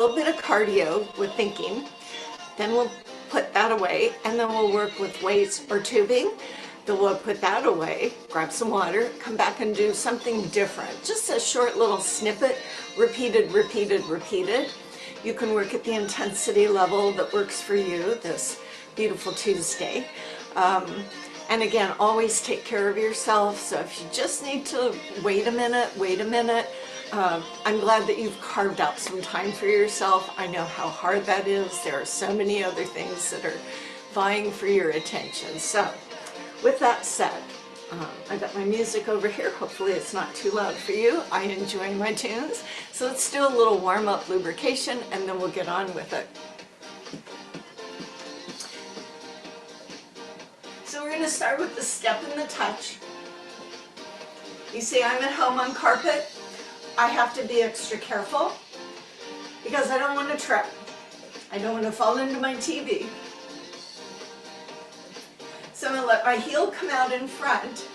A little bit of cardio with thinking, then we'll put that away, and then we'll work with weights or tubing. Then we'll put that away, grab some water, come back and do something different. Just a short little snippet, repeated, repeated, repeated. You can work at the intensity level that works for you this beautiful Tuesday. And again, always take care of yourself. So if you just need to wait a minute, I'm glad that you've carved out some time for yourself. I know how hard that is. There are so many other things that are vying for your attention. So with that said, I got my music over here. Hopefully it's not too loud for you. I enjoy my tunes. So let's do a little warm-up lubrication and then we'll get on with it. So we're going to start with the step and the touch. You see, I'm at home on carpet. I have to be extra careful because I don't want to trip. I don't want to fall into my TV. So I'm going to let my heel come out in front.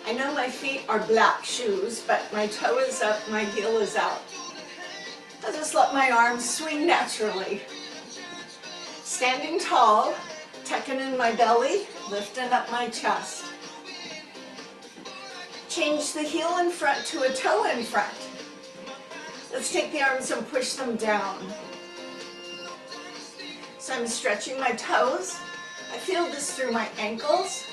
I know my feet are black shoes, but my toe is up, my heel is out. I'll just let my arms swing naturally. Standing tall, tucking in my belly, lifting up my chest. Change the heel in front to a toe in front. Let's take the arms and push them down. So I'm stretching my toes. I feel this through my ankles.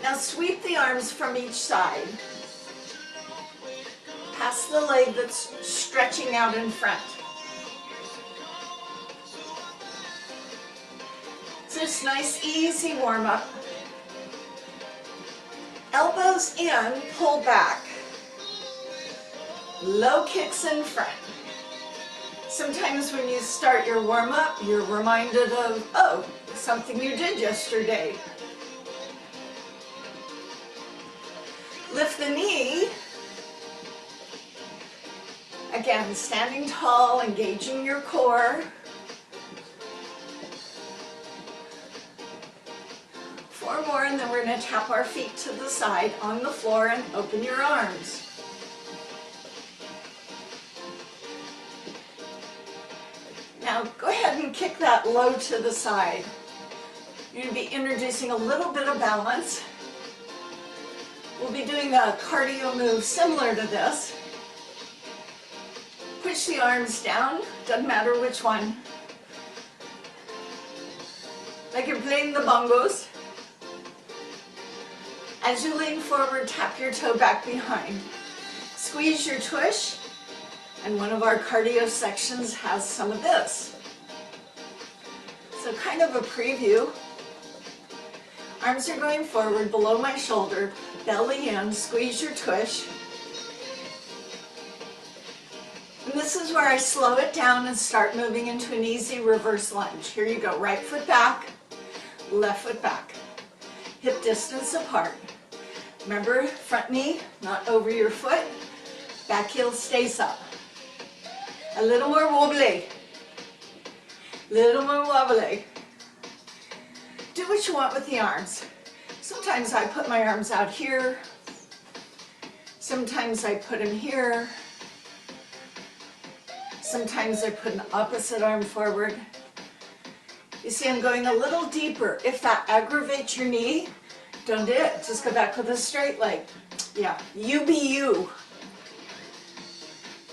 Now sweep the arms from each side. Pass the leg that's stretching out in front. So just nice, easy warm up. Elbows in, pull back. Low kicks in front. Sometimes when you start your warm-up, you're reminded of, oh, something you did yesterday. Lift the knee. Again, standing tall, engaging your core. 4 more, and then we're going to tap our feet to the side on the floor and open your arms. Now go ahead and kick that low to the side. You're going to be introducing a little bit of balance. We'll be doing a cardio move similar to this. Push the arms down, doesn't matter which one. Like you're playing the bongos. As you lean forward, tap your toe back behind. Squeeze your tush, and one of our cardio sections has some of this. So kind of a preview. Arms are going forward below my shoulder, belly in, squeeze your tush. And this is where I slow it down and start moving into an easy reverse lunge. Here you go, right foot back, left foot back. Hip distance apart. Remember, front knee, not over your foot. Back heel stays up. A little more wobbly. Little more wobbly. Do what you want with the arms. Sometimes I put my arms out here. Sometimes I put them here. Sometimes I put an opposite arm forward. You see, I'm going a little deeper. If that aggravates your knee, don't do it. Just go back with a straight leg. Yeah, you be you.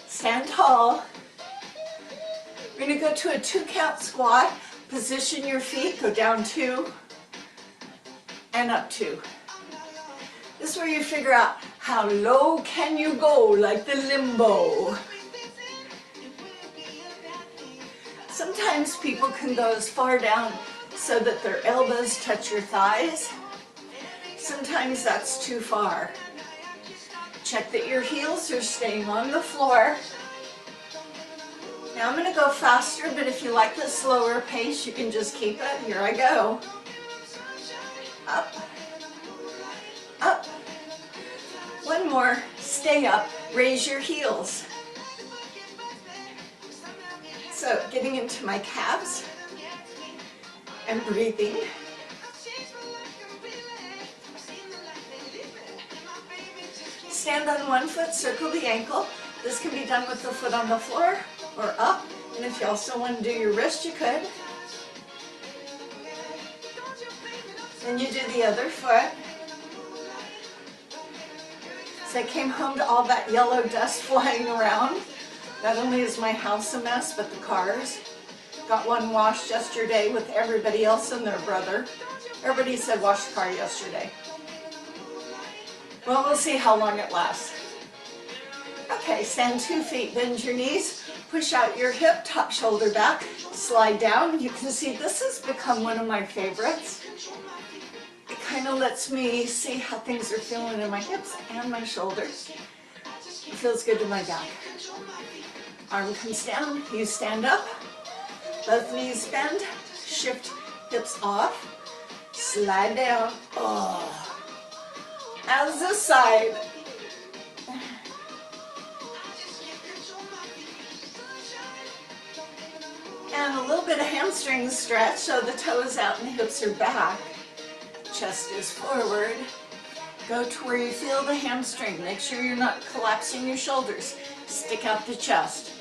Stand tall. We're going to go to a 2-count squat. Position your feet, go down 2 and up 2. This is where you figure out how low can you go, like the limbo. Sometimes people can go as far down so that their elbows touch your thighs. Sometimes that's too far. Check that your heels are staying on the floor. Now I'm going to go faster, but if you like the slower pace, you can just keep it. Here I go. Up. Up. One more. Stay up. Raise your heels. So getting into my calves and breathing. Stand on one foot, circle the ankle, This can be done with the foot on the floor or up. And if you also want to do your wrist, you could. Then you do the other foot. So I came home to all that yellow dust flying around. Not only is my house a mess, but the cars. Got one washed yesterday with everybody else and their brother. Everybody said wash the car yesterday. Well, we'll see how long it lasts. Okay, stand 2 feet, bend your knees, push out your hip, top shoulder back, slide down. You can see this has become one of my favorites. It kind of lets me see how things are feeling in my hips and my shoulders. It feels good to my back. Arm comes down, you stand up, both knees bend, shift hips off, slide down, as a side. And a little bit of hamstring stretch, so the toes out and the hips are back. Chest is forward. Go to where you feel the hamstring. Make sure you're not collapsing your shoulders. Stick out the chest.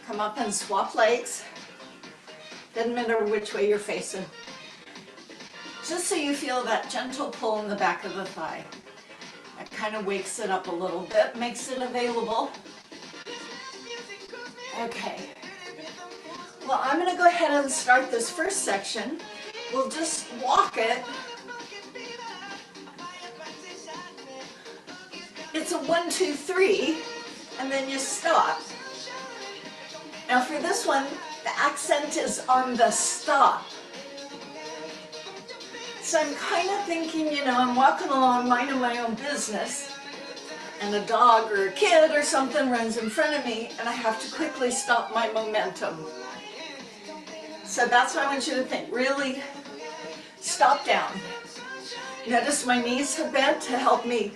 Come up and swap legs. Doesn't matter which way you're facing. Just so you feel that gentle pull in the back of the thigh. That kind of wakes it up a little bit, makes it available. Okay. Well, I'm going to go ahead and start this first section. We'll just walk it. It's a 1, 2, 3, and then you stop. Now for this one, the accent is on the stop. So I'm kind of thinking, I'm walking along minding my own business, and a dog or a kid or something runs in front of me, and I have to quickly stop my momentum. So that's what I want you to think. Really stop down. Notice my knees have bent to help me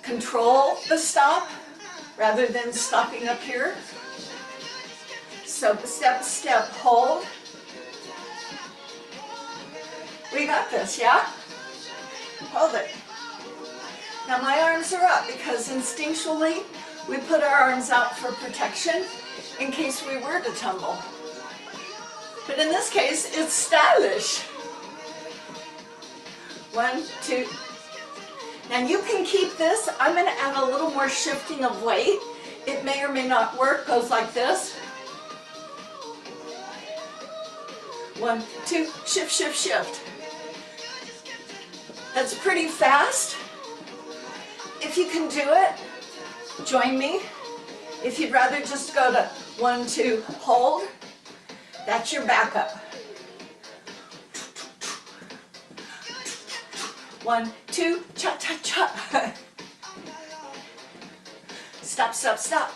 control the stop rather than stopping up here. So step, step, hold. We got this, yeah? Hold it. Now my arms are up because instinctually we put our arms out for protection in case we were to tumble. But in this case, it's stylish. 1, 2. Now you can keep this. I'm going to add a little more shifting of weight. It may or may not work. Goes like this. 1, 2, shift, shift, shift. That's pretty fast. If you can do it, join me. If you'd rather just go to 1, 2, hold, that's your backup. 1, 2, cha, cha, cha. Stop, stop, stop.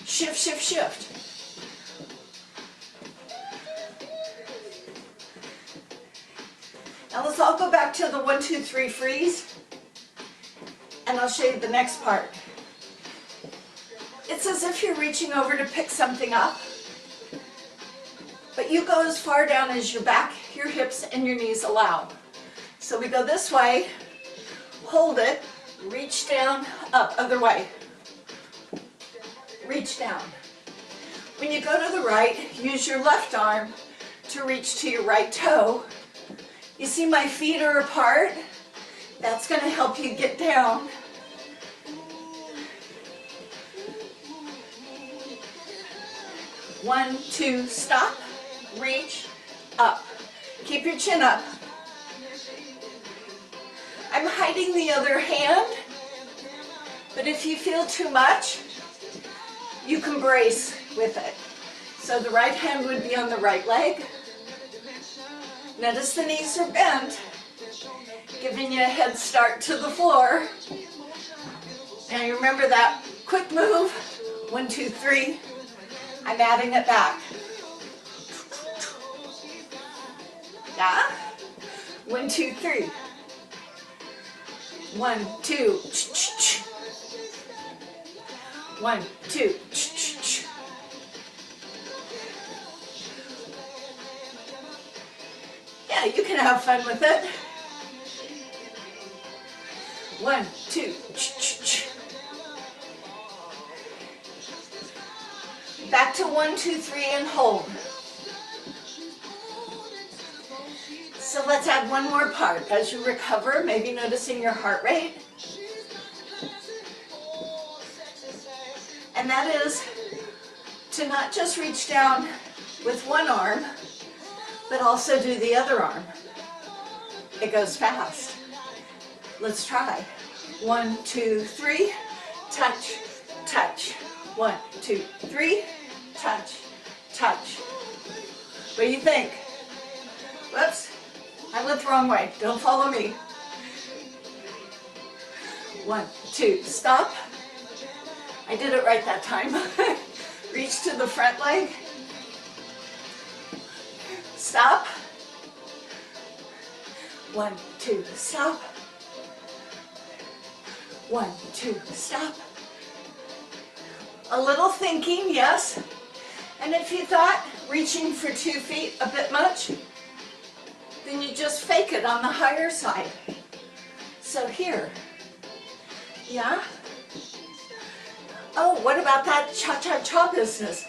Shift, shift, shift. Now let's all go back to the 1, 2, 3 freeze, and I'll show you the next part. It's as if you're reaching over to pick something up, but you go as far down as your back, your hips, and your knees allow. So we go this way, hold it, reach down, up, other way. Reach down. When you go to the right, use your left arm to reach to your right toe. You see my feet are apart? That's going to help you get down. One, two, stop, reach, up. Keep your chin up. I'm hiding the other hand, but if you feel too much, you can brace with it. So the right hand would be on the right leg. Notice the knees are bent, giving you a head start to the floor. Now you remember that quick move, 1, 2, 3. I'm adding it back. Yeah? 1, 2, 3. 1, 2. 1, 2. Yeah, you can have fun with it. 1, 2. Back to 1, 2, 3 and hold. So let's add one more part. As you recover, maybe noticing your heart rate. And that is to not just reach down with one arm, but also do the other arm. It goes fast. Let's try. 1, 2, 3, touch, touch. 1, 2, 3, touch, touch. What do you think? Whoops, I went the wrong way. Don't follow me. 1, 2, stop. I did it right that time. Reach to the front leg. Stop. 1, 2, stop. 1, 2, stop. A little thinking, yes. And if you thought reaching for 2 feet a bit much, then you just fake it on the higher side. So here, yeah. Oh, what about that cha-cha-cha business?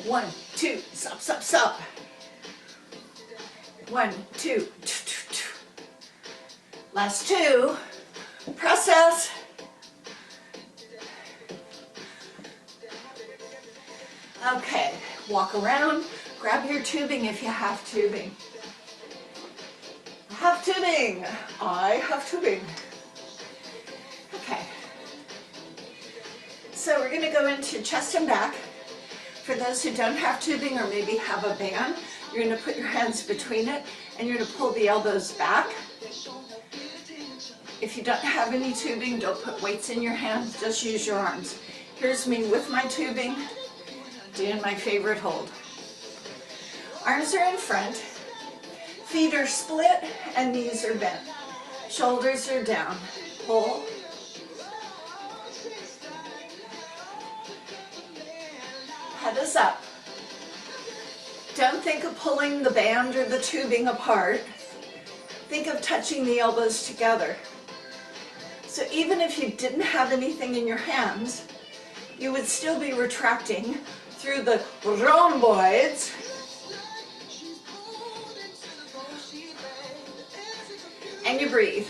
1, 2, stop, stop, stop. 1, 2, last 2, process. Okay, walk around, grab your tubing if you have tubing. I have tubing, I have tubing. Okay, so we're going to go into chest and back. For those who don't have tubing or maybe have a band, you're going to put your hands between it and you're going to pull the elbows back. If you don't have any tubing, don't put weights in your hands, just use your arms. Here's me with my tubing, doing my favorite hold. Arms are in front, feet are split and knees are bent. Shoulders are down. Pull. Head is up. Don't think of pulling the band or the tubing apart. Think of touching the elbows together. So even if you didn't have anything in your hands, you would still be retracting through the rhomboids. And you breathe.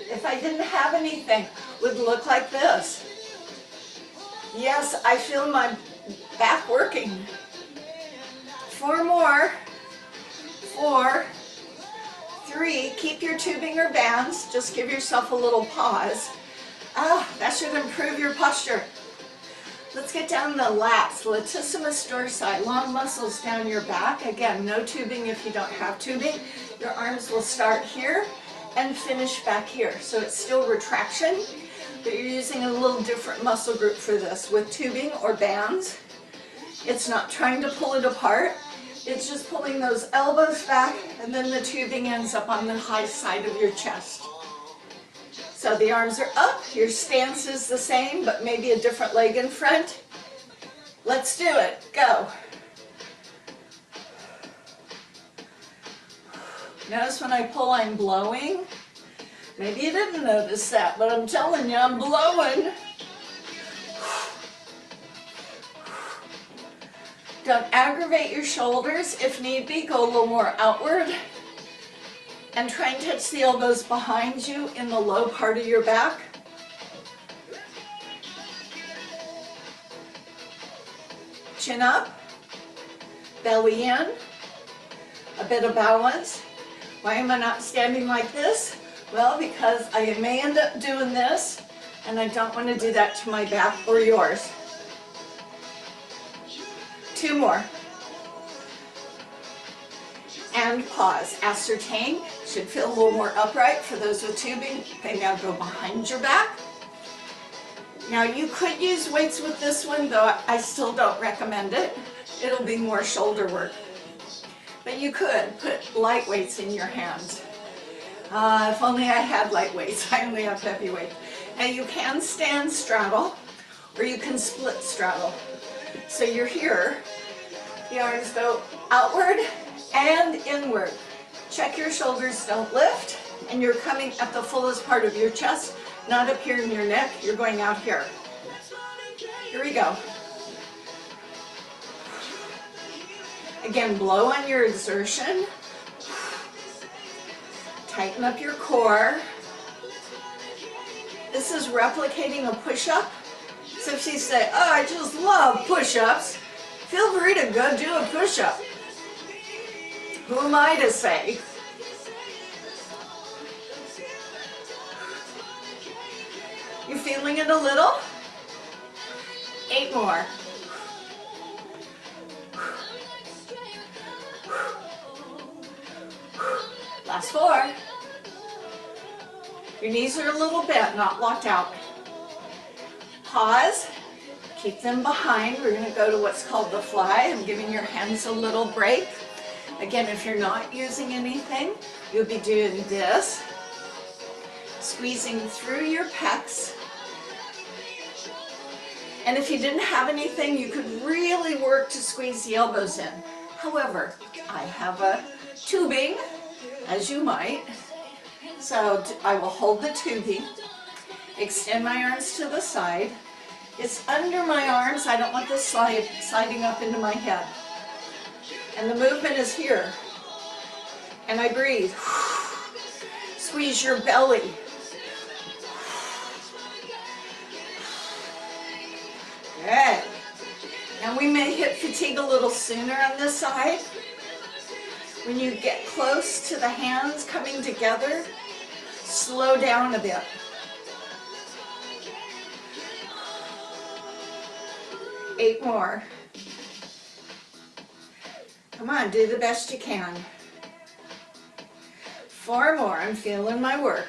If I didn't have anything, it would look like this. Yes, I feel my back working. 4 more. 4, 3, keep your tubing or bands, just give yourself a little pause. That should improve your posture. Let's get down the lats, latissimus dorsi, long muscles down your back. Again, no tubing if you don't have tubing. Your arms will start here and finish back here. So it's still retraction, but you're using a little different muscle group for this. With tubing or bands, it's not trying to pull it apart. It's just pulling those elbows back, and then the tubing ends up on the high side of your chest. So the arms are up, your stance is the same, but maybe a different leg in front. Let's do it, go. Notice when I pull, I'm blowing. Maybe you didn't notice that, but I'm telling you, I'm blowing. Don't aggravate your shoulders. If need be, go a little more outward. And try and touch the elbows behind you in the low part of your back. Chin up, belly in, a bit of balance. Why am I not standing like this? Well, because I may end up doing this, and I don't want to do that to my back or yours. 2 more. And pause. Ascertain. Should feel a little more upright. For those with tubing, they now go behind your back. Now you could use weights with this one, though I still don't recommend it. It'll be more shoulder work. But you could put light weights in your hands. If only I had light weights. I only have heavy weights. Now you can stand straddle, or you can split straddle. So you're here, the arms go outward and inward. Check your shoulders don't lift. And you're coming at the fullest part of your chest, not up here in your neck. You're going out here. Here we go. Again, blow on your exertion. Tighten up your core. This is replicating a push-up. So if you say, oh, I just love push-ups, feel free to go do a push-up. Who am I to say? You feeling it a little? 8 more. Last 4. Your knees are a little bent, not locked out. Pause. Keep them behind. We're going to go to what's called the fly. I'm giving your hands a little break. Again, if you're not using anything, you'll be doing this. Squeezing through your pecs. And if you didn't have anything, you could really work to squeeze the elbows in. However, I have a tubing, as you might. So I will hold the tubing, extend my arms to the side. It's under my arms. I don't want this sliding up into my head. And the movement is here. And I breathe. Squeeze your belly. Good. Now we may hit fatigue a little sooner on this side. When you get close to the hands coming together, slow down a bit. Eight more. Come on, do the best you can. 4 more. I'm feeling my work.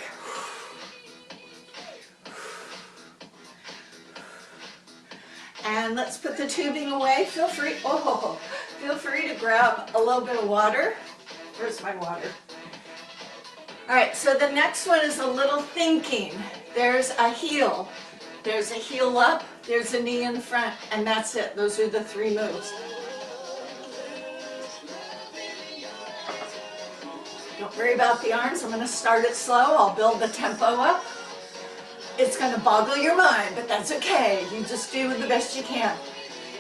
And let's put the tubing away. Feel free to grab a little bit of water. Where's my water? All right, so the next one is a little thinking. There's a heel. There's a heel up. There's a knee in front. And that's it. Those are the 3 moves. Don't worry about the arms. I'm going to start it slow. I'll build the tempo up. It's going to boggle your mind, but that's okay. You just do the best you can.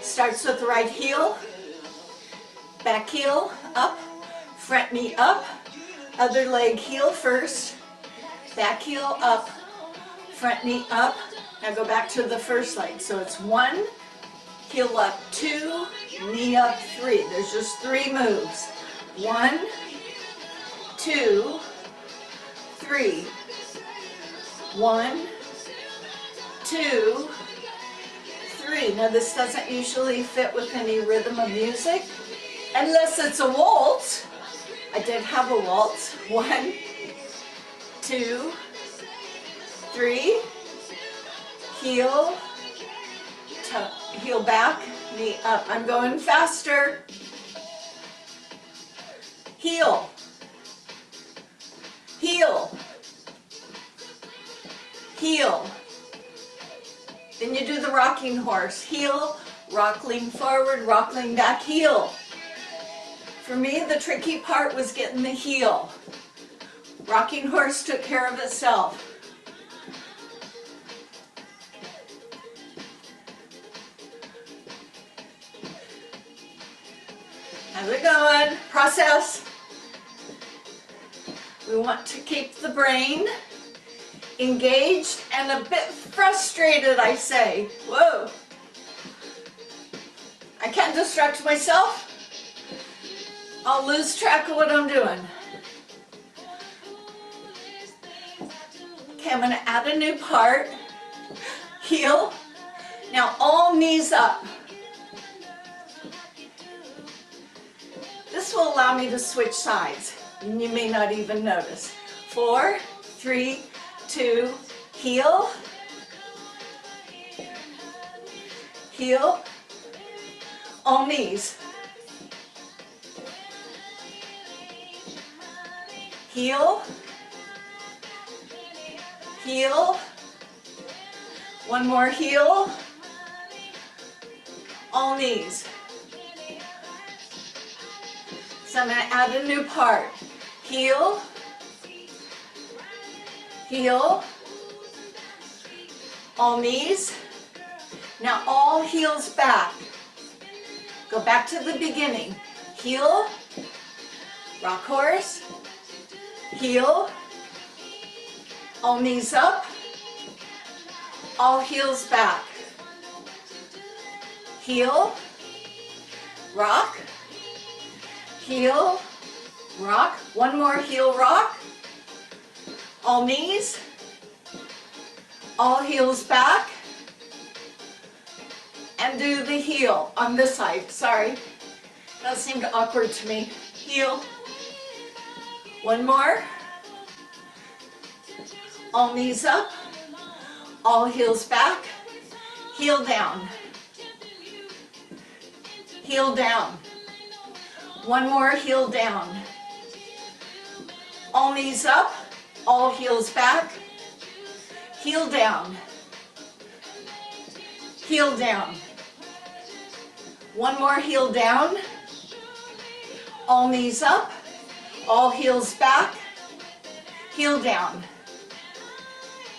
Starts with the right heel, back heel up, front knee up, other leg heel first, back heel up, front knee up. Now go back to the first leg. So it's 1, heel up 2, knee up 3. There's just 3 moves. 1, 2, 3. 1, 2, 3. Now this doesn't usually fit with any rhythm of music, unless it's a waltz. I did have a waltz. 1, 2, 3. Heel, heel back, knee up. I'm going faster. Heel, heel, heel. Then you do the rocking horse. Heel, rock, lean forward, rock, lean back, heel. For me, the tricky part was getting the heel. Rocking horse took care of itself. How's it going? Process. We want to keep the brain engaged and a bit frustrated, I say. Whoa. I can't distract myself. I'll lose track of what I'm doing. Okay, I'm going to add a new part. Heel. Now all knees up. This will allow me to switch sides, and you may not even notice. 4, 3, 2, heel, heel, all knees, heel, heel, one more heel, all knees. So I'm going to add a new part. Heel, heel, all knees. Now all heels back. Go back to the beginning. Heel, rock horse, heel, all knees up, all heels back. Heel, rock, heel, rock. One more heel rock. All knees, all heels back. And do the heel on this side. Sorry, that seemed awkward to me. Heel. One more. All knees up, all heels back. Heel down. Heel down. One more, heel down. All knees up, all heels back. Heel down. Heel down. One more, heel down. All knees up, all heels back. Heel down.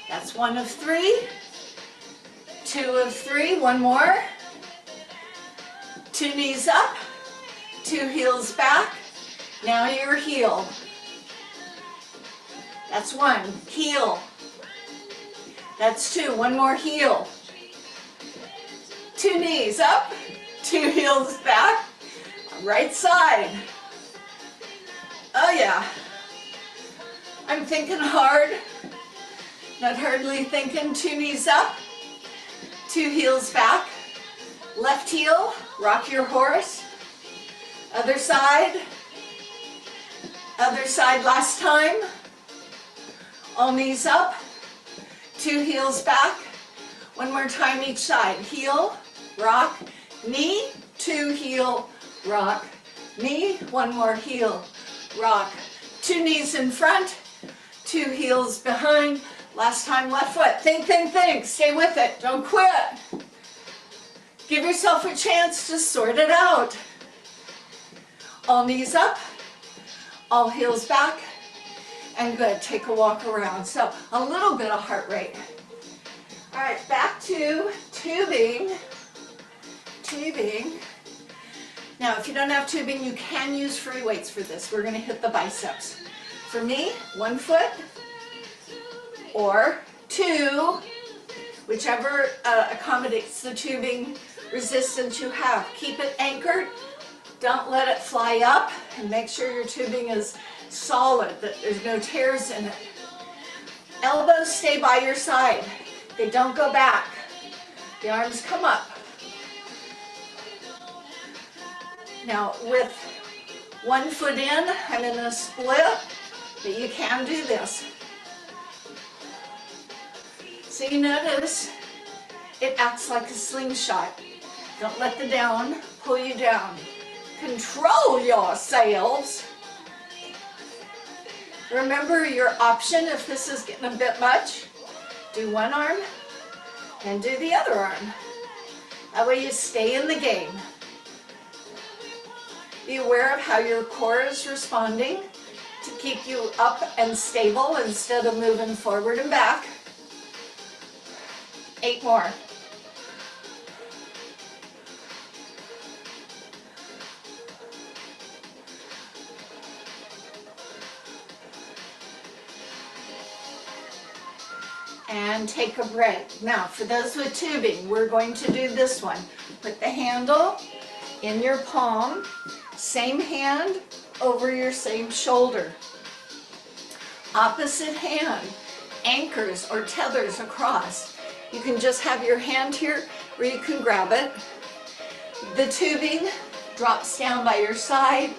That's one of three. Two of three. One more. Two knees up, two heels back. Now your heel. That's one. Heel. That's two. One more, heel. Two knees up, two heels back. Right side. Oh yeah. I'm thinking hard. Not hardly thinking. Two knees up, two heels back. Left heel, rock your horse. Other side. Other side last time. All knees up, two heels back. One more time each side. Heel, rock, knee, two heel, rock, knee. One more heel, rock. Two knees in front, two heels behind. Last time left foot. Think, think, think. Stay with it. Don't quit. Give yourself a chance to sort it out. All knees up, all heels back, and good. Take a walk around. So a little bit of heart rate. All right, back to tubing. Tubing. Now, if you don't have tubing, you can use free weights for this. We're going to hit the biceps. For me, 1 foot or two, whichever accommodates the tubing resistance you have. Keep it anchored. Don't let it fly up, and make sure your tubing is solid, that there's no tears in it. Elbows stay by your side. They don't go back. The arms come up. Now with 1 foot in, I'm in a split, but you can do this. So you notice it acts like a slingshot. Don't let the down pull you down. Control yourselves. Remember your option if this is getting a bit much. Do one arm and do the other arm. That way you stay in the game. Be aware of how your core is responding to keep you up and stable instead of moving forward and back. 8 more. And take a break. Now, for those with tubing, we're going to do this one. Put the handle in your palm, same hand over your same shoulder. Opposite hand, anchors or tethers across. You can just have your hand here, or you can grab it. The tubing drops down by your side.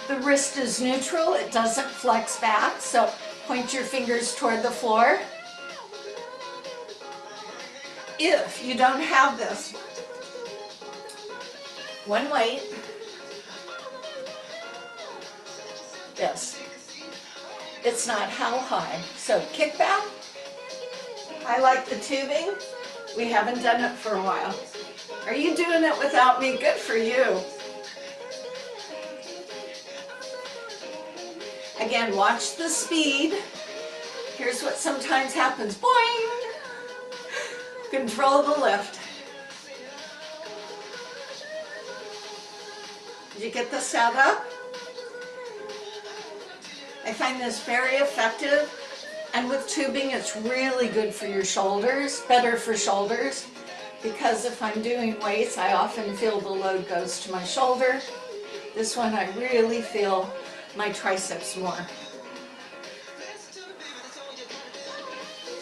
The wrist is neutral, it doesn't flex back, so point your fingers toward the floor. If you don't have this, one weight, this. It's not how high. So kick back. I like the tubing. We haven't done it for a while. Are you doing it without me? Good for you. Again, watch the speed. Here's what sometimes happens. Boing! Control the lift. Did you get the setup? I find this very effective, and with tubing it's really good for your shoulders, better for shoulders, because if I'm doing weights I often feel the load goes to my shoulder. This one I really feel my triceps more.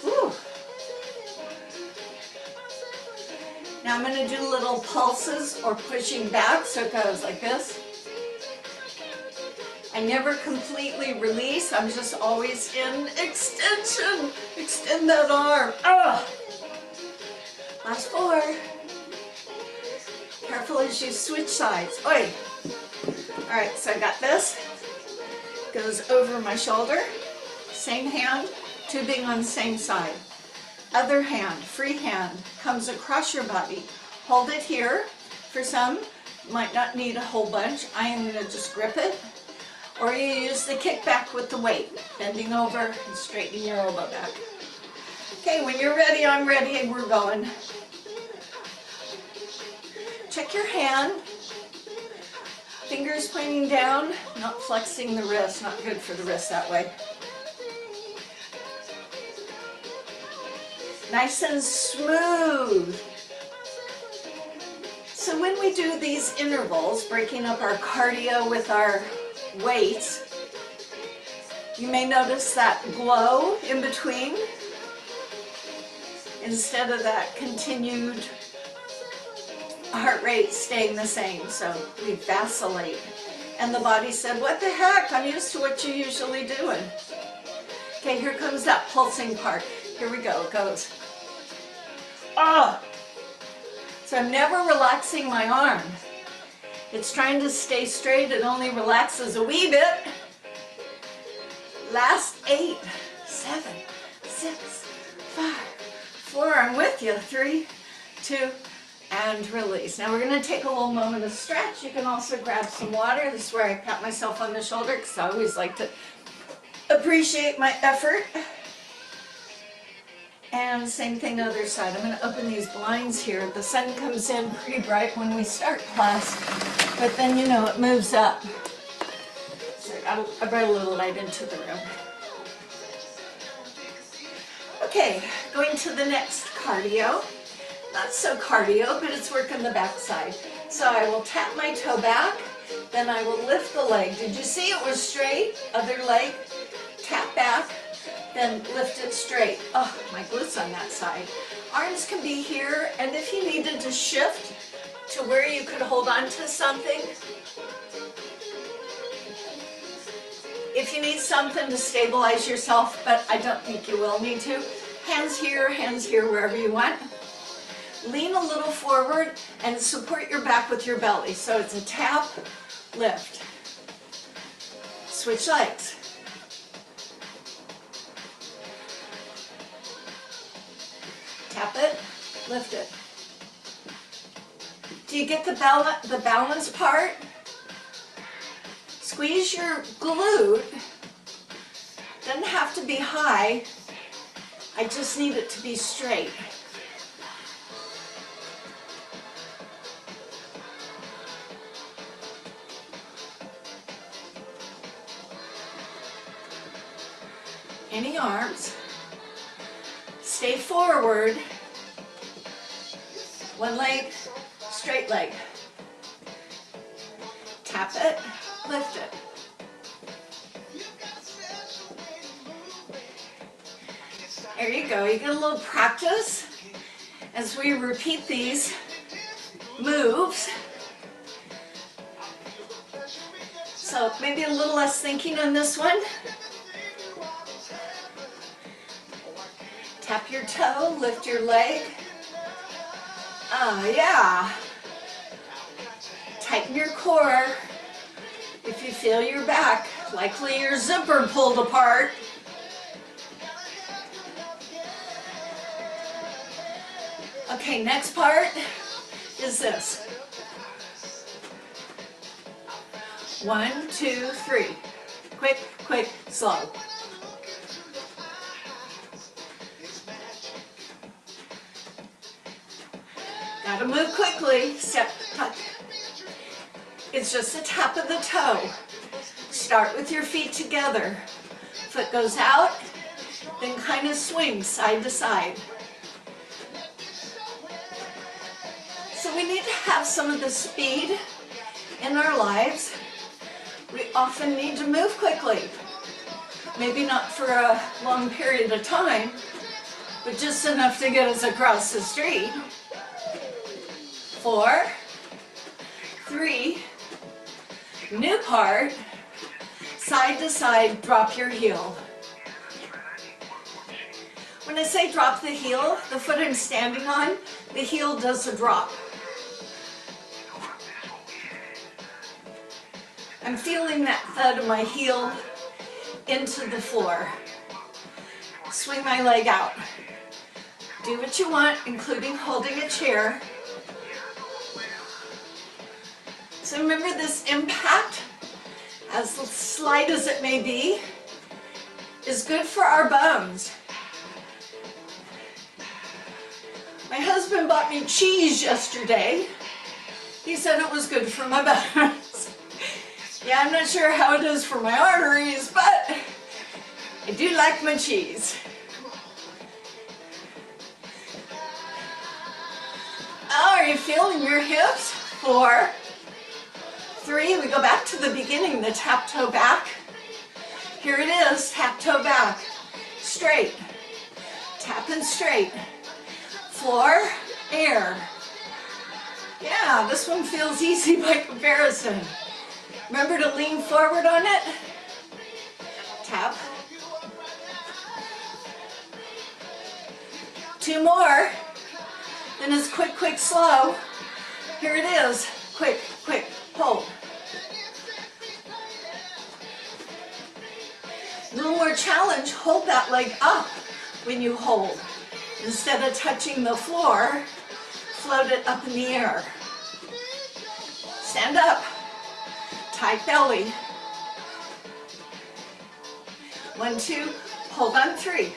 Whew. Now I'm going to do little pulses or pushing back, so it goes like this. I never completely release, I'm just always in extension. Extend that arm. Ugh. Last 4. Careful as you switch sides. Oi. All right, so I got this. Goes over my shoulder. Same hand, tubing on same side. Other hand, free hand, comes across your body. Hold it here. For some, might not need a whole bunch. I am going to just grip it. Or you use the kickback with the weight, bending over and straightening your elbow back. Okay, when you're ready, I'm ready, and we're going. Check your hand. Fingers pointing down, not flexing the wrist, not good for the wrist that way. Nice and smooth. So when we do these intervals, breaking up our cardio with our weights, you may notice that glow in between instead of that continued heart rate staying the same. So we vacillate, and the body said, what the heck, I'm used to what you're usually doing. Okay, here comes that pulsing part. Here we go, it goes. Oh! So I'm never relaxing my arm. It's trying to stay straight, it only relaxes a wee bit. Last 8, 7, 6, 5, 4, I'm with you. 3, 2, and release. Now we're going to take a little moment of stretch. You can also grab some water. This is where I pat myself on the shoulder because I always like to appreciate my effort. And same thing other side. I'm going to open these blinds here. The sun comes in pretty bright when we start class, but then you know it moves up. So I brought a little light into the room. Okay, going to the next cardio. Not so cardio, but it's working the back side. So I will tap my toe back, then I will lift the leg. Did you see it was straight? Other leg, tap back, then lift it straight. Oh, my glutes on that side. Arms can be here, and if you needed to shift to where you could hold on to something, if you need something to stabilize yourself, but I don't think you will need to, hands here, wherever you want. Lean a little forward and support your back with your belly. So it's a tap, lift. Switch legs. Tap it, lift it. Do you get the balance part? Squeeze your glute. Doesn't have to be high. I just need it to be straight. Any arms. Stay forward. One leg, straight leg. Tap it, lift it. There you go. You get a little practice as we repeat these moves. So maybe a little less thinking on this one. Tap your toe, lift your leg. Yeah. Tighten your core. If you feel your back, likely your zipper pulled apart. Okay, next part is this. 1, 2, 3. Quick, quick, slow. Don't move quickly. Step, touch. It's just a tap of the toe. Start with your feet together. Foot goes out, then kind of swing side to side. So we need to have some of the speed in our lives. We often need to move quickly. Maybe not for a long period of time, but just enough to get us across the street. 4, 3, new part, side to side, drop your heel. When I say drop the heel, the foot I'm standing on, the heel does a drop. I'm feeling that thud of my heel into the floor. Swing my leg out. Do what you want, including holding a chair. So remember, this impact, as slight as it may be, is good for our bones. My husband bought me cheese yesterday. He said it was good for my bones. Yeah, I'm not sure how it is for my arteries, but I do like my cheese. Oh, are you feeling your hips? 4, 3, we go back to the beginning, the tap toe back. Here it is, tap toe back. Straight, tap and straight. Floor, air. Yeah, this one feels easy by comparison. Remember to lean forward on it. Tap. 2 more. Then it's quick, quick, slow. Here it is. Quick, quick, hold. A little more challenge, hold that leg up when you hold. Instead of touching the floor, float it up in the air. Stand up. Tight belly. 1, 2, hold on 3.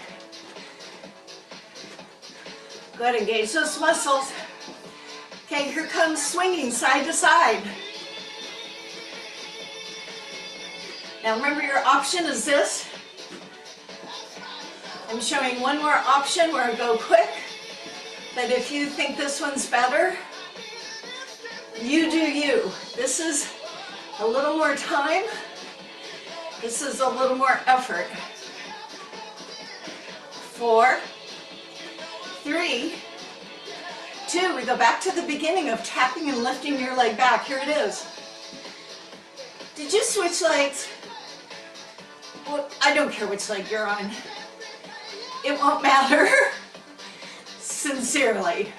Go ahead and engage those muscles. Okay, here comes swinging side to side. Now remember, your option is this. I'm showing one more option where I go quick, but if you think this one's better, you do you. This is a little more time. This is a little more effort. 4, 3, 2. We go back to the beginning of tapping and lifting your leg back. Here it is. Did you switch legs? Well, I don't care which leg you're on. It won't matter. Sincerely.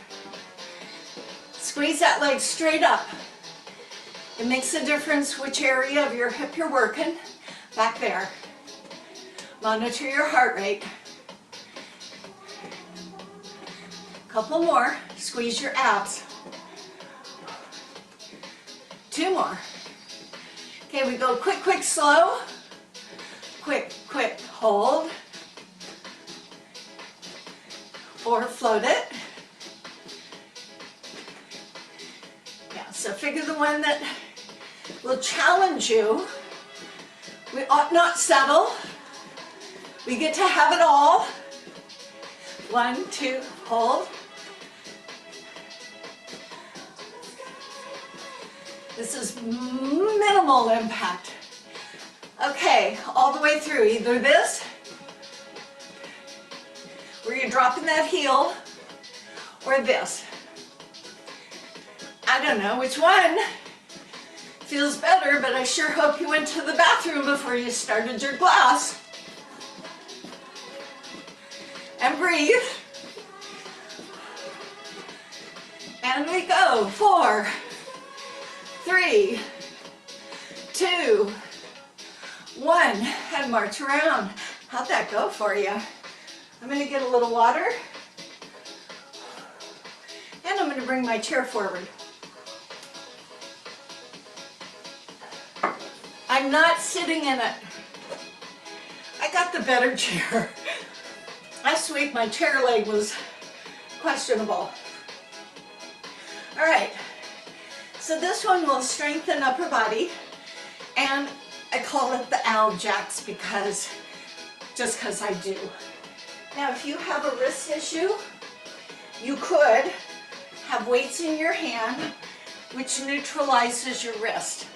Squeeze that leg straight up. It makes a difference which area of your hip you're working. Back there. Monitor your heart rate. Couple more. Squeeze your abs. 2 more. Okay, we go quick, quick, slow. Quick, quick, hold. Or float it. Yeah, so figure the one that will challenge you. We ought not settle. We get to have it all. 1, 2, hold. This is minimal impact. Okay, all the way through. Either this, where you're dropping that heel, or this. I don't know which one feels better, but I sure hope you went to the bathroom before you started your class. And breathe. And we go. 4, 3, 2, 1. And march around. How'd that go for you? I'm going to get a little water. And I'm going to bring my chair forward. I'm not sitting in it. I got the better chair. Last week my chair leg was questionable. All right, so this one will strengthen upper body, and I call it the Al Jacks just because I do. Now, if you have a wrist issue, you could have weights in your hand, which neutralizes your wrist.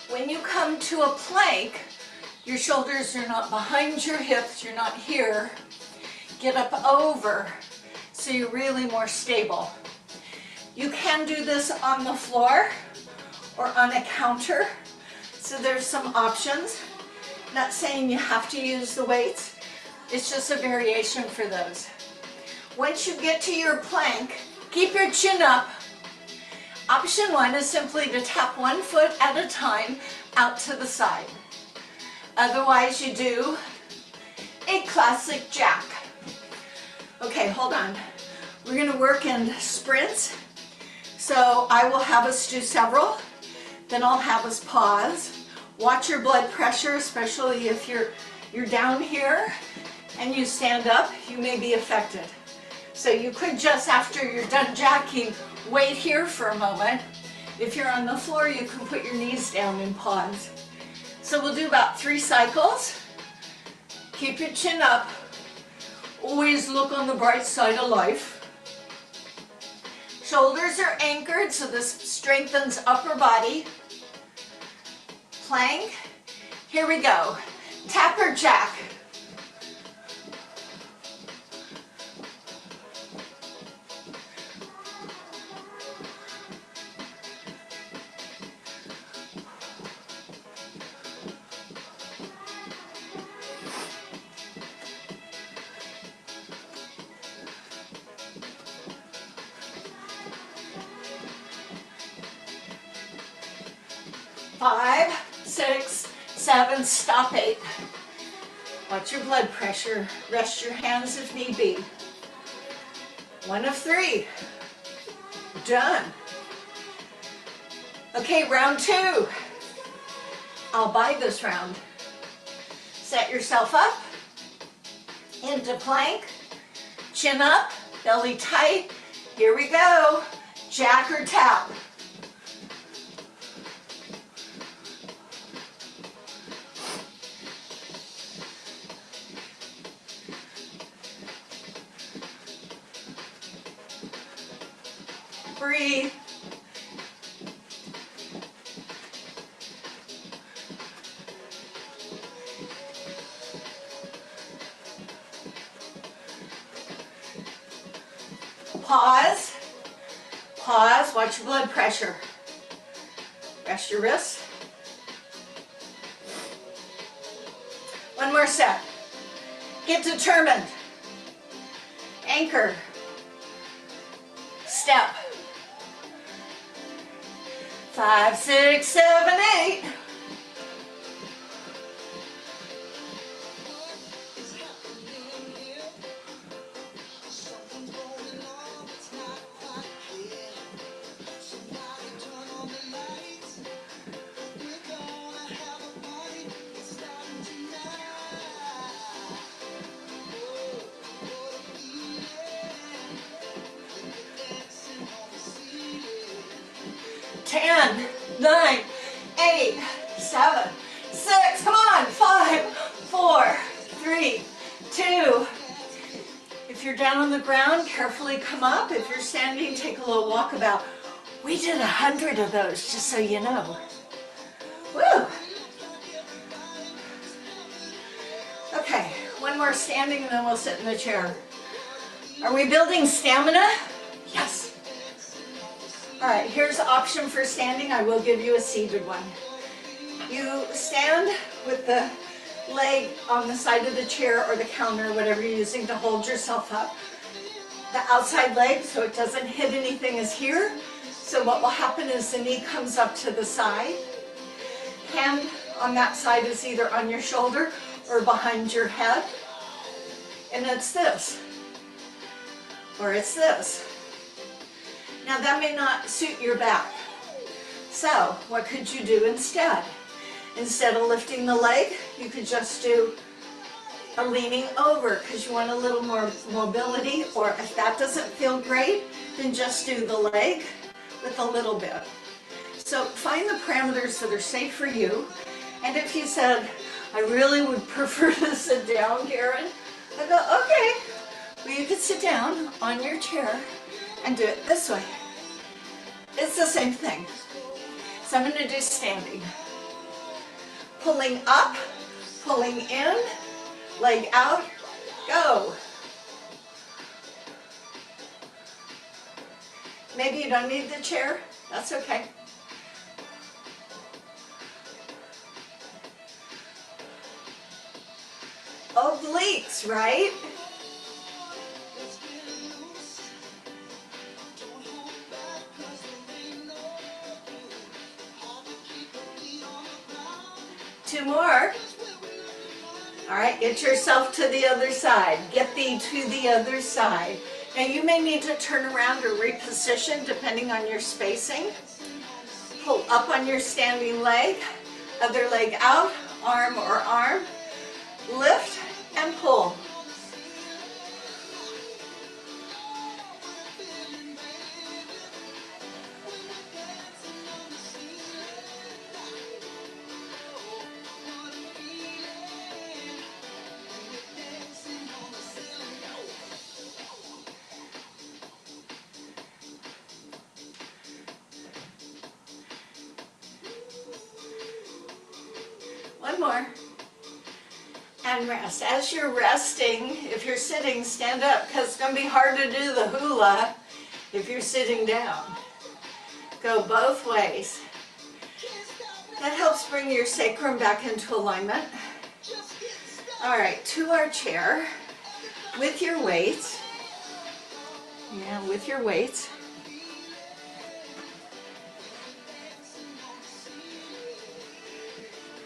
When you come to a plank, your shoulders are not behind your hips, you're not here. Get up over, so you're really more stable. You can do this on the floor or on a counter, so there's some options. Not saying you have to use the weights, it's just a variation for those. Once you get to your plank, keep your chin up. Option one is simply to tap one foot at a time out to the side. Otherwise, you do a classic jack. Okay, hold on. We're gonna work in sprints. So I will have us do several, then I'll have us pause. Watch your blood pressure, especially if you're down here and you stand up, you may be affected. So you could just, after you're done jacking, wait here for a moment. If you're on the floor, you can put your knees down and pause. So we'll do about 3 cycles. Keep your chin up. Always look on the bright side of life. Shoulders are anchored, so this strengthens upper body. Plank. Here we go. Tapper jack. Five, 6, 7, stop 8. Watch your blood pressure. Rest your hands if need be. 1 of 3. Done. Okay, round 2. I'll buy this round. Set yourself up into plank. Chin up, belly tight. Here we go. Jack or tap. Breathe. Pause. Pause. Watch your blood pressure. Rest your wrists. 1 more set. Get determined. Anchor. Step. 5, 6, 7, 8. Ten, 9, 8, 7, 6, come on, 5, 4, 3, 2. If you're down on the ground, carefully come up. If you're standing, take a little walkabout. We did 100 of those, just so you know. Woo! Okay, 1 more standing and then we'll sit in the chair. Are we building stamina? Yes. All right, here's the option for standing. I will give you a seated one. You stand with the leg on the side of the chair or the counter, whatever you're using to hold yourself up. The outside leg, so it doesn't hit anything, is here. So what will happen is the knee comes up to the side. Hand on that side is either on your shoulder or behind your head. And it's this, or it's this. Now that may not suit your back. So what could you do instead? Instead of lifting the leg, you could just do a leaning over because you want a little more mobility, or if that doesn't feel great, then just do the leg with a little bit. So find the parameters that are safe for you. And if you said, I really would prefer to sit down, Karen, I go, okay, well, you could sit down on your chair and do it this way. It's the same thing. So I'm going to do standing. Pulling up, pulling in, leg out, go. Maybe you don't need the chair, that's okay. Obliques, right? Two more. All right, get yourself to the other side. Get thee to the other side. Now you may need to turn around or reposition depending on your spacing. Pull up on your standing leg, other leg out, arm or arm. Lift and pull. One more. And rest. As you're resting, if you're sitting, stand up, because it's going to be hard to do the hula if you're sitting down. Go both ways. That helps bring your sacrum back into alignment. All right, to our chair with your weights. Yeah, with your weights.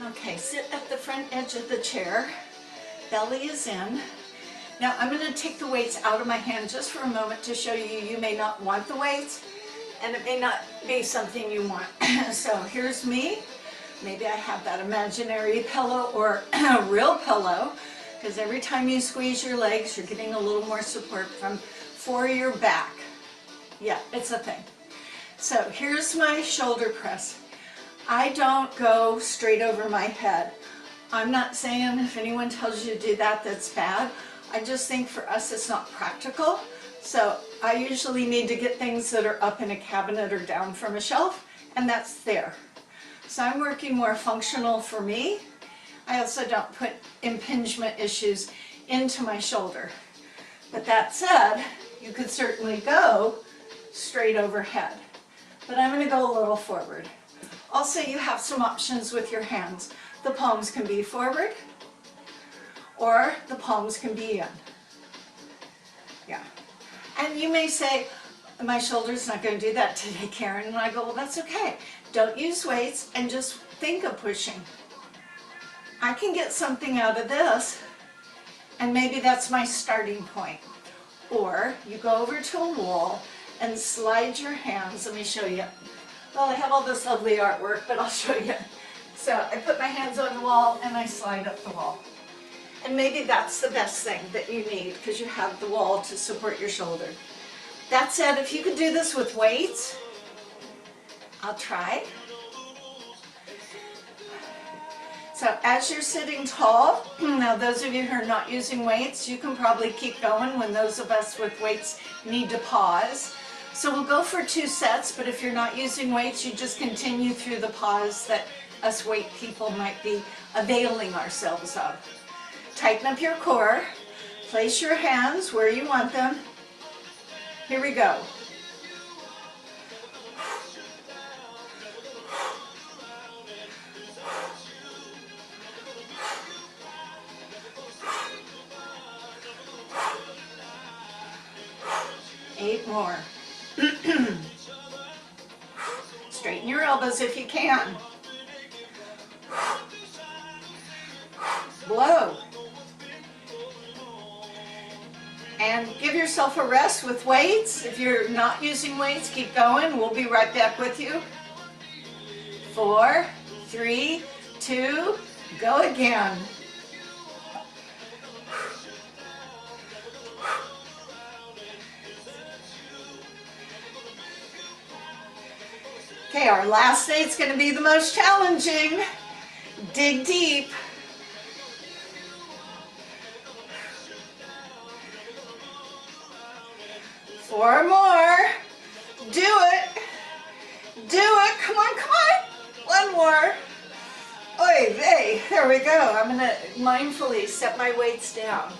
Okay, sit at the front edge of the chair. Belly is in. Now I'm going to take the weights out of my hand just for a moment to show you you may not want the weights, and it may not be something you want. So here's me. Maybe I have that imaginary pillow or a real pillow, because every time you squeeze your legs, you're getting a little more support for your back. Yeah, it's a thing. So here's my shoulder press. I don't go straight over my head. I'm not saying if anyone tells you to do that, that's bad. I just think for us it's not practical. So I usually need to get things that are up in a cabinet or down from a shelf, and that's there. So I'm working more functional for me. I also don't put impingement issues into my shoulder. But that said, you could certainly go straight overhead. But I'm going to go a little forward. Also, you have some options with your hands. The palms can be forward, or the palms can be in. Yeah. And you may say, my shoulder's not going to do that today, Karen. And I go, well, that's okay. Don't use weights and just think of pushing. I can get something out of this, and maybe that's my starting point. Or you go over to a wall and slide your hands. Let me show you. Well, I have all this lovely artwork, but I'll show you. So I put my hands on the wall and I slide up the wall. And maybe that's the best thing that you need, because you have the wall to support your shoulder. That said, if you could do this with weights, I'll try. So as you're sitting tall, now those of you who are not using weights, you can probably keep going when those of us with weights need to pause. So we'll go for 2 sets, but if you're not using weights, you just continue through the pause that us weight people might be availing ourselves of. Tighten up your core. Place your hands where you want them. Here we go. Eight more. Straighten your elbows if you can. Blow. And give yourself a rest with weights. If you're not using weights, keep going. We'll be right back with you. 4, 3, 2, go again. Okay, our last day is going to be the most challenging. Dig deep. Four more. Do it. Do it. Come on, come on. One more. Oy vey. There we go. I'm going to mindfully set my weights down.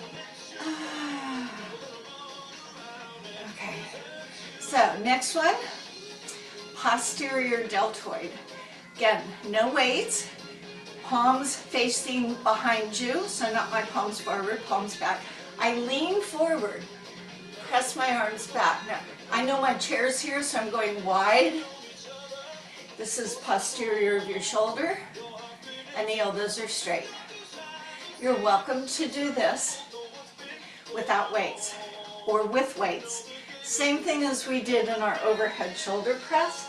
Okay. So, next one. Posterior deltoid. Again, no weights. Palms facing behind you, so not my palms forward, palms back. I lean forward. Press my arms back. Now, I know my chair's here, so I'm going wide. This is posterior of your shoulder, and the elbows are straight. You're welcome to do this without weights or with weights. Same thing as we did in our overhead shoulder press.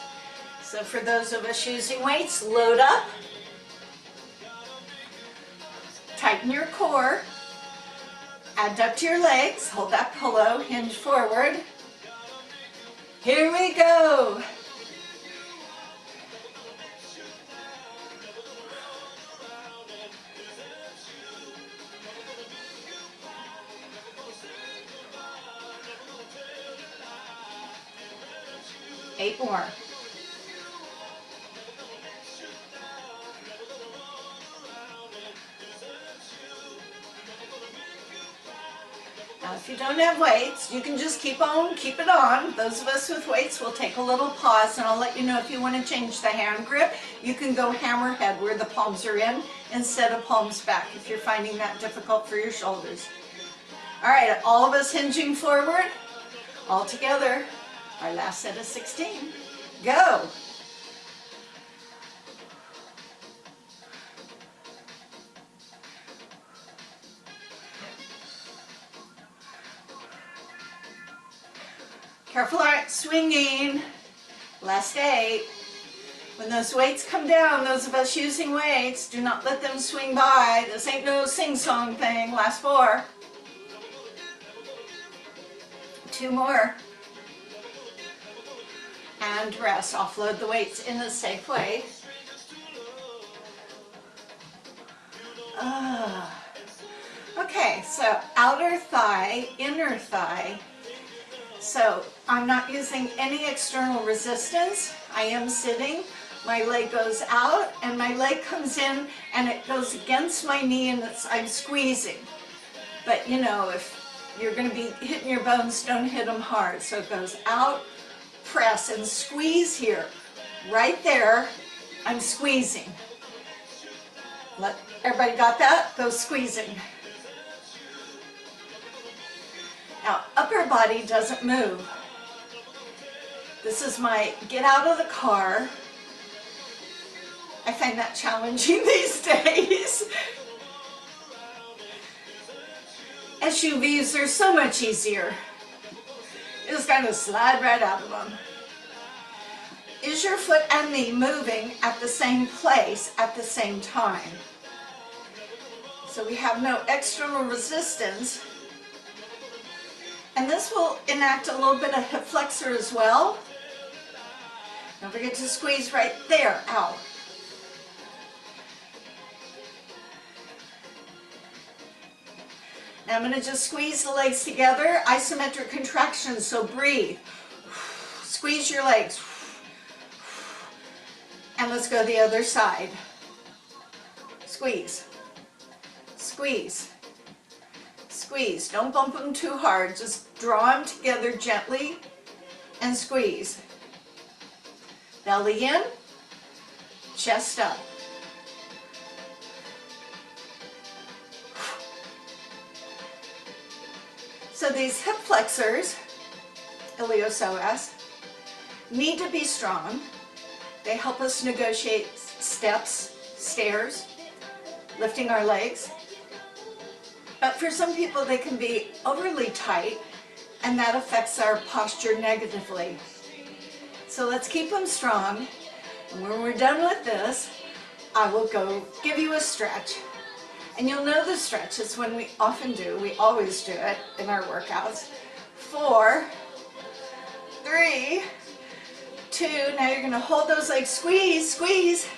So for those of us using weights, load up, tighten your core, adduct your legs, hold that pillow, hinge forward. Here we go. Eight more. Now, if you don't have weights, you can just keep it on. Those of us with weights will take a little pause, and I'll let you know if you want to change the hand grip. You can go hammerhead where the palms are in instead of palms back if you're finding that difficult for your shoulders. All right, all of us hinging forward, all together. Our last set of 16. Go. Careful, aren't swinging. Last 8. When those weights come down, those of us using weights, do not let them swing by. This ain't no sing-song thing. Last 4. 2 more. And rest. Offload the weights in a safe way. Okay, so outer thigh, inner thigh. So I'm not using any external resistance. I am sitting. My leg goes out and my leg comes in and it goes against my knee and I'm squeezing. But you know, if you're going to be hitting your bones, don't hit them hard. So it goes out, press and squeeze here. Right there, I'm squeezing. Everybody got that? Go squeezing. Now, upper body doesn't move. This is my get out of the car. I find that challenging these days. SUVs are so much easier. You just kind of slide right out of them. Is your foot and knee moving at the same place at the same time? So we have no external resistance. And this will enact a little bit of hip flexor as well. Don't forget to squeeze right there. Ow. Now I'm going to just squeeze the legs together. Isometric contraction, so breathe. Squeeze your legs. And let's go the other side. Squeeze. Squeeze. Squeeze. Don't bump them too hard. Just draw them together gently and squeeze. Belly in, chest up. So these hip flexors, iliopsoas, need to be strong. They help us negotiate steps, stairs, lifting our legs. But for some people, they can be overly tight, and that affects our posture negatively. So let's keep them strong. And when we're done with this, I will go give you a stretch. And you'll know the stretch. It's when we often do. We always do it in our workouts. 4, 3, 2. Now you're gonna hold those legs, squeeze, squeeze,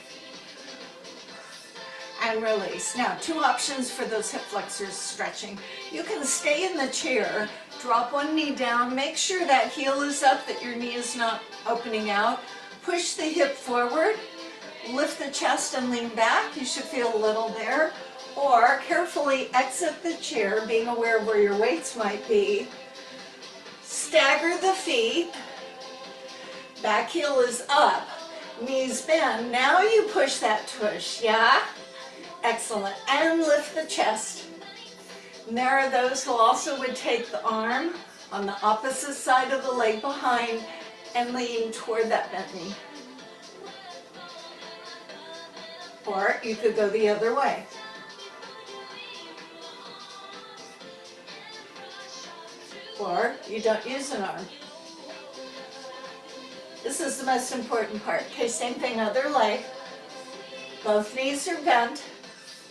and release. Now, 2 options for those hip flexors stretching. You can stay in the chair, drop one knee down, make sure that heel is up, that your knee is not opening out. Push the hip forward, lift the chest and lean back. You should feel a little there. Or carefully exit the chair, being aware of where your weights might be. Stagger the feet. Back heel is up, knees bend. Now you push that tush, yeah? Excellent. And lift the chest. And there are those who also would take the arm on the opposite side of the leg behind and lean toward that bent knee. Or you could go the other way. Or you don't use an arm. This is the most important part. Okay, same thing, other leg. Both knees are bent.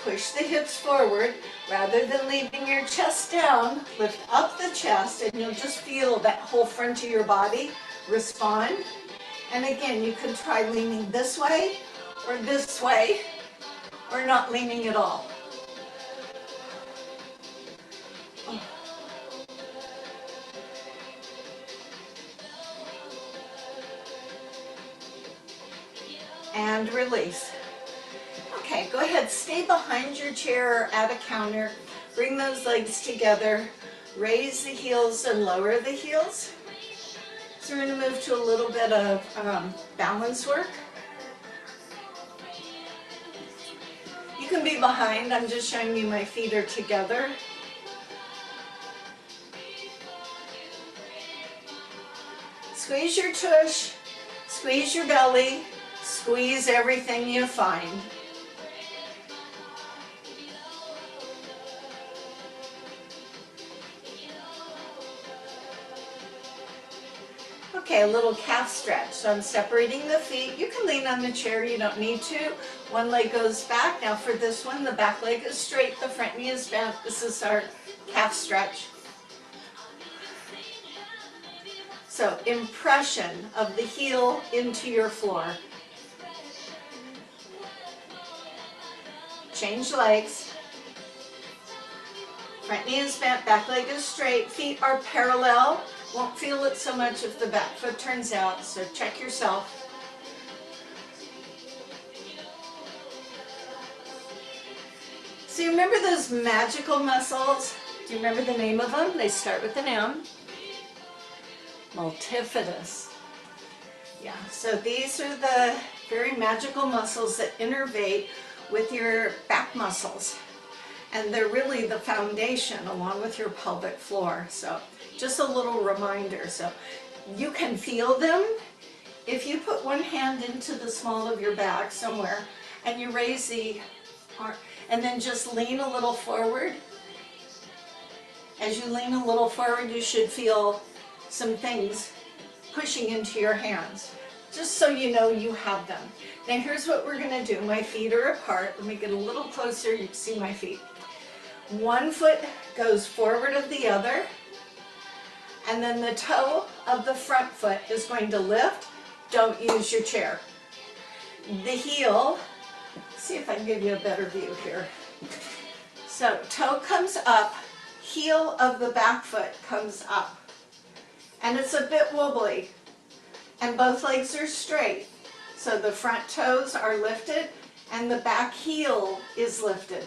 Push the hips forward. Rather than leaving your chest down, lift up the chest and you'll just feel that whole front of your body respond. And again, you can try leaning this way, or not leaning at all. And release. Okay, go ahead, stay behind your chair or at a counter. Bring those legs together. Raise the heels and lower the heels. So we're going to move to a little bit of balance work. You can be behind. I'm just showing you my feet are together. Squeeze your tush, squeeze your belly, squeeze everything you find. Okay, a little calf stretch. So I'm separating the feet. You can lean on the chair, you don't need to. One leg goes back. Now for this one, the back leg is straight, the front knee is bent. This is our calf stretch. So impression of the heel into your floor. Change legs. Front knee is bent, back leg is straight, feet are parallel. Won't feel it so much if the back foot turns out, so check yourself. So you remember those magical muscles? Do you remember the name of them? They start with an M. Multifidus. Yeah, so these are the very magical muscles that innervate with your back muscles. And they're really the foundation along with your pelvic floor. So just a little reminder. So you can feel them if you put one hand into the small of your back somewhere and you raise the arm and then just lean a little forward. As you lean a little forward, you should feel some things pushing into your hands, just so you know you have them. Now here's what we're gonna do. My feet are apart. Let me get a little closer, you can see my feet. One foot goes forward of the other, and then the toe of the front foot is going to lift. Don't use your chair. The heel, see if I can give you a better view here. So toe comes up, heel of the back foot comes up. And it's a bit wobbly. And both legs are straight. So the front toes are lifted and the back heel is lifted.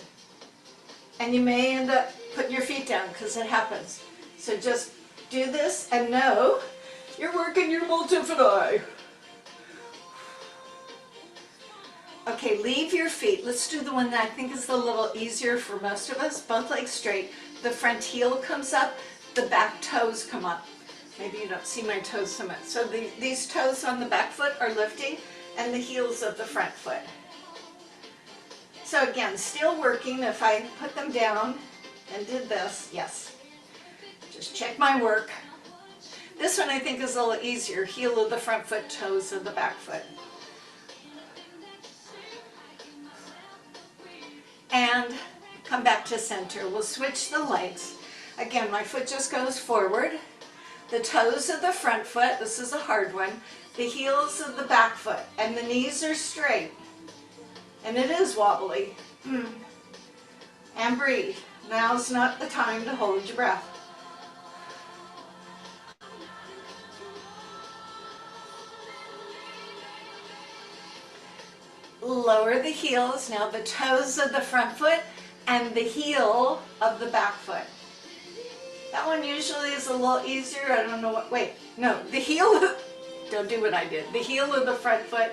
And you may end up putting your feet down because it happens. So just do this and know you're working your multifidi. Okay, leave your feet. Let's do the one that I think is a little easier for most of us. Both legs straight. The front heel comes up, the back toes come up. Maybe you don't see my toes so much. So these toes on the back foot are lifting and the heels of the front foot. So again, still working. If I put them down and did this, yes. Just check my work. This one I think is a little easier. Heel of the front foot, toes of the back foot. And come back to center. We'll switch the legs. Again, my foot just goes forward. the toes of the front foot, this is a hard one, the heels of the back foot, and the knees are straight. And it is wobbly. And breathe. Now's not the time to hold your breath. Lower the heels, now the toes of the front foot and the heel of the back foot. That one usually is a little easier. I don't know what, wait, no, the heel, don't do what I did. The heel of the front foot,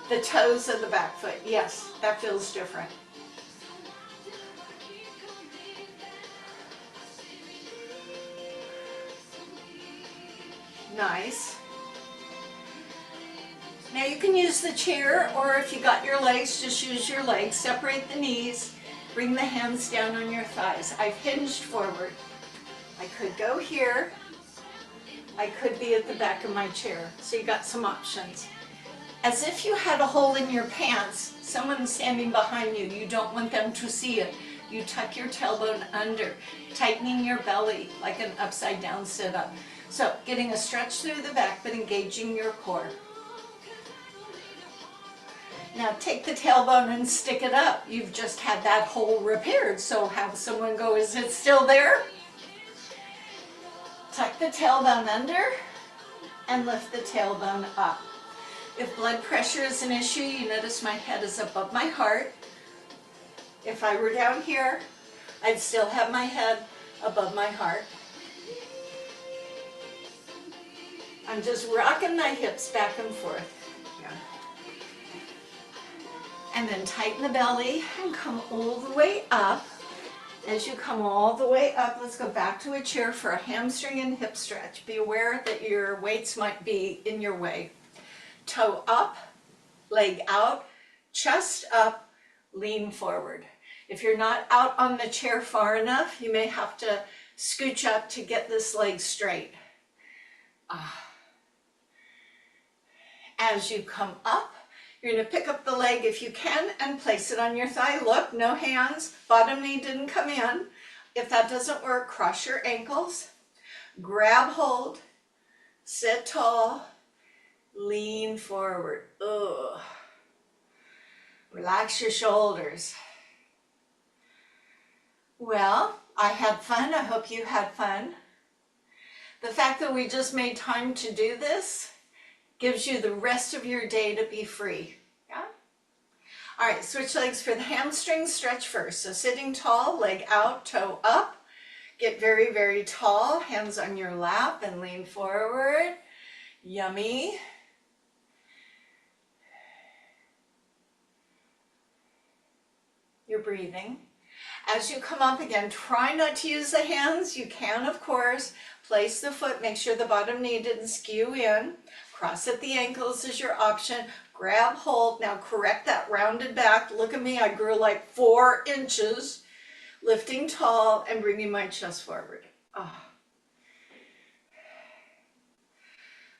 the toes of the back foot. Yes, that feels different. Nice. Now you can use the chair, or if you got your legs, just use your legs. Separate the knees, bring the hands down on your thighs. I've hinged forward. I could go here. I could be at the back of my chair. So you got some options. As if you had a hole in your pants, someone standing behind you, you don't want them to see it. You tuck your tailbone under, tightening your belly like an upside down sit-up. So getting a stretch through the back, but engaging your core. Now take the tailbone and stick it up. You've just had that hole repaired, so have someone go, is it still there? Tuck the tailbone under and lift the tailbone up. If blood pressure is an issue, you notice my head is above my heart. If I were down here, I'd still have my head above my heart. I'm just rocking my hips back and forth. Yeah. And then tighten the belly and come all the way up. As you come all the way up, let's go back to a chair for a hamstring and hip stretch. Be aware that your weights might be in your way. Toe up, leg out, chest up, lean forward. If you're not out on the chair far enough, you may have to scooch up to get this leg straight. As you come up, you're going to pick up the leg if you can and place it on your thigh. Look, no hands, bottom knee didn't come in. If that doesn't work, cross your ankles, grab hold, sit tall, lean forward. Ugh. Relax your shoulders. Well, I had fun. I hope you had fun. The fact that we just made time to do this gives you the rest of your day to be free. Yeah? All right, switch legs for the hamstring stretch first. So sitting tall, leg out, toe up. Get very, very tall, hands on your lap and lean forward. Yummy. You're breathing. As you come up again, try not to use the hands. You can, of course. Place the foot, make sure the bottom knee didn't skew in. Cross at the ankles is your option. Grab hold. Now correct that rounded back. Look at me, I grew like 4 inches. Lifting tall and bringing my chest forward.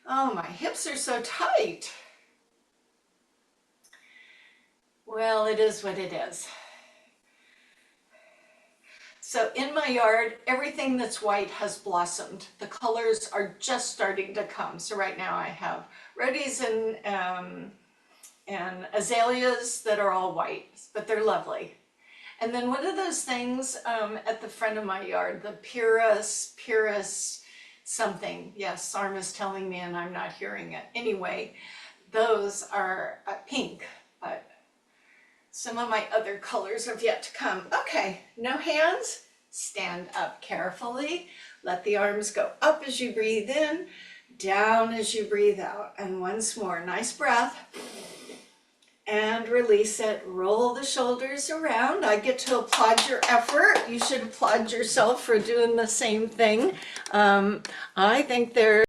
Oh, my hips are so tight. Well, it is what it is. So in my yard, everything that's white has blossomed. The colors are just starting to come. So right now I have rhodies and azaleas that are all white, but they're lovely. And then one of those things at the front of my yard, the pyrus something. Yes, Sarma's telling me and I'm not hearing it. Anyway, those are pink, but some of my other colors have yet to come. Okay, no hands. Stand up carefully. Let the arms go up as you breathe in, down as you breathe out. And once more, nice breath. And release it. Roll the shoulders around. I get to applaud your effort. You should applaud yourself for doing the same thing. I think there's